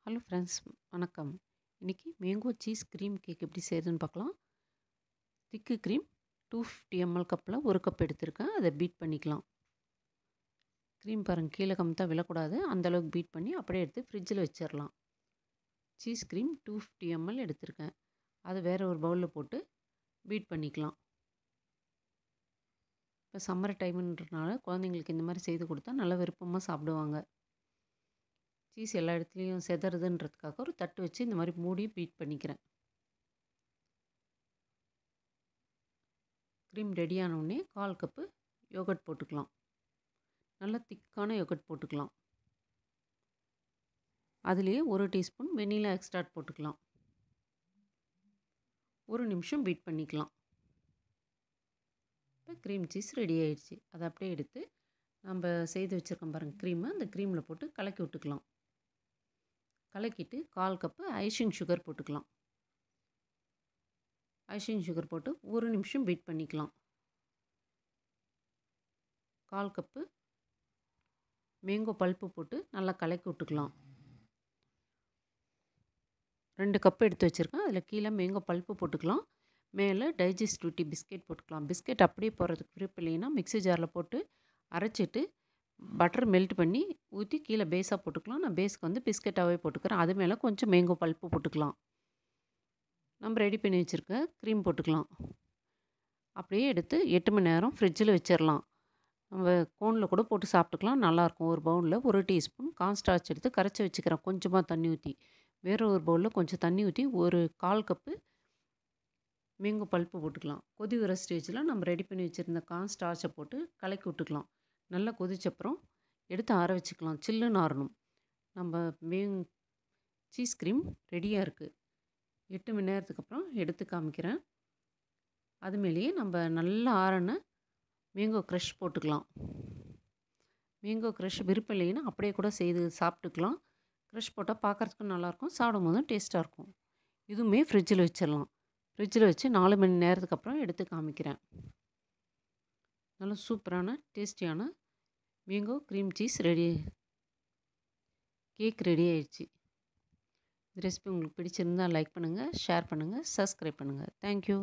Hello friends, வணக்கம். இன்னைக்கு mango cheese cream cake எப்படி செய்கிறதுன்னு பார்க்கலாம். திக்கு க்ரீம் 250 ml கப்பில் 1 கப் எடுத்திருக்கேன். அதை பீட் பண்ணிக்கலாம். க்ரீம் பாருங்கள், கீழே கமுத்தா விழக்கூடாது, அந்தளவுக்கு பீட் பண்ணி அப்படியே எடுத்து ஃப்ரிட்ஜில் வச்சிடலாம். சீஸ் க்ரீம் 250 ml எடுத்திருக்கேன். அதை வேறு ஒரு பவுலில் போட்டு பீட் பண்ணிக்கலாம். இப்போ சம்மர் டைமுன்றனால குழந்தைங்களுக்கு இந்த மாதிரி செய்து கொடுத்தா நல்லா விருப்பமாக சாப்பிடுவாங்க. சீஸ் எல்லா இடத்துலையும் செதறதுன்றதுக்காக ஒரு தட்டு வச்சு இந்த மாதிரி மூடி பீட் பண்ணிக்கிறேன். க்ரீம் ரெடி ஆனவுடனே 1/4 கப்பு யோகர்ட் போட்டுக்கலாம். நல்லா திக்கான யோகர்ட் போட்டுக்கலாம். அதுலேயே 1 டீஸ்பூன் வெனிலா எக்ஸ்ட்ராக்ட் போட்டுக்கலாம். 1 நிமிஷம் பீட் பண்ணிக்கலாம். இப்போ க்ரீம் சீஸ் ரெடி ஆயிடுச்சு. அதை அப்படியே எடுத்து நம்ம செய்து வச்சுருக்கோம் பாருங்கள் க்ரீமை, அந்த க்ரீமில் போட்டு கலக்கி விட்டுக்கலாம். கலக்கிட்டு 1/4 கப்பு ஐசிங் சுகர் போட்டுக்கலாம். ஐசிங் சுகர் போட்டு 1 நிமிஷம் பீட் பண்ணிக்கலாம். 1/4 கப்பு மேங்கோ பல்ப்பு போட்டு நல்லா கலக்கி விட்டுக்கலாம். 2 கப்பு எடுத்து வச்சுருக்கேன். அதில் கீழே மேங்கோ பல்ப்பு போட்டுக்கலாம். மேலே டைஜஸ்டிவிட்டி பிஸ்கெட் போட்டுக்கலாம். பிஸ்கெட் அப்படியே போடுறதுக்கு விருப்பம் இல்லைன்னா மிக்ஸி ஜாரில் போட்டு அரைச்சிட்டு பட்டர் மெல்ட் பண்ணி ஊற்றி கீழே பேஸாக போட்டுக்கலாம். நான் பேஸ்க்கு வந்து பிஸ்கெட்டாகவே போட்டுக்கிறேன். அது மேலே கொஞ்சம் மேங்கோ பல்ப்பு போட்டுக்கலாம். நம்ம ரெடி பண்ணி வச்சுருக்க க்ரீம் போட்டுக்கலாம். அப்படியே எடுத்து 8 மணி நேரம் ஃப்ரிட்ஜில் வச்சிடலாம். நம்ம கோனில் கூட போட்டு சாப்பிட்டுக்கலாம், நல்லாயிருக்கும். ஒரு பவுலில் 1 டீஸ்பூன் கார்ன்ஸ்டார்ச் எடுத்து கரைச்சி வச்சுக்கிறேன், கொஞ்சமாக தண்ணி ஊற்றி. வேறு ஒரு பவுலில் கொஞ்சம் தண்ணி ஊற்றி 1/4 கப்பு மேங்கோ பல்ப்பு போட்டுக்கலாம். கொதி வர ஸ்டேஜில் நம்ம ரெடி பண்ணி வச்சுருந்த கார்ன்ஸ்டார்ச்சை போட்டு கலக்கி விட்டுக்கலாம். நல்லா கொதிச்சப்புறம் எடுத்து ஆற வச்சுக்கலாம், சில்லுன்னு ஆறணும். நம்ம சீஸ் க்ரீம் ரெடியாக இருக்குது. 8 மணி நேரத்துக்கு அப்புறம் எடுத்து காமிக்கிறேன். அது மேலேயே நம்ம நல்லா ஆறின மேங்கோ க்ரஷ் போட்டுக்கலாம். மேங்கோ க்ரஷ் விருப்பம் இல்லைன்னா அப்படியே கூட செய்து சாப்பிட்டுக்கலாம். க்ரஷ் போட்டால் பார்க்குறதுக்கும் நல்லாயிருக்கும், சாப்பிடும் போதும் டேஸ்ட்டாக இருக்கும். இதுவுமே ஃப்ரிட்ஜில் வச்சிடலாம். ஃப்ரிட்ஜில் வச்சு 4 மணி நேரத்துக்கு அப்புறம் எடுத்து காமிக்கிறேன். நல்ல சூப்பரான டேஸ்டியான mango cream cheese cake ready ஆயிடுச்சு. இந்த ரெசிபி உங்களுக்கு பிடிச்சிருந்தால் லைக் பண்ணுங்கள், ஷேர் பண்ணுங்கள், சப்ஸ்கிரைப் பண்ணுங்கள். தேங்க்யூ.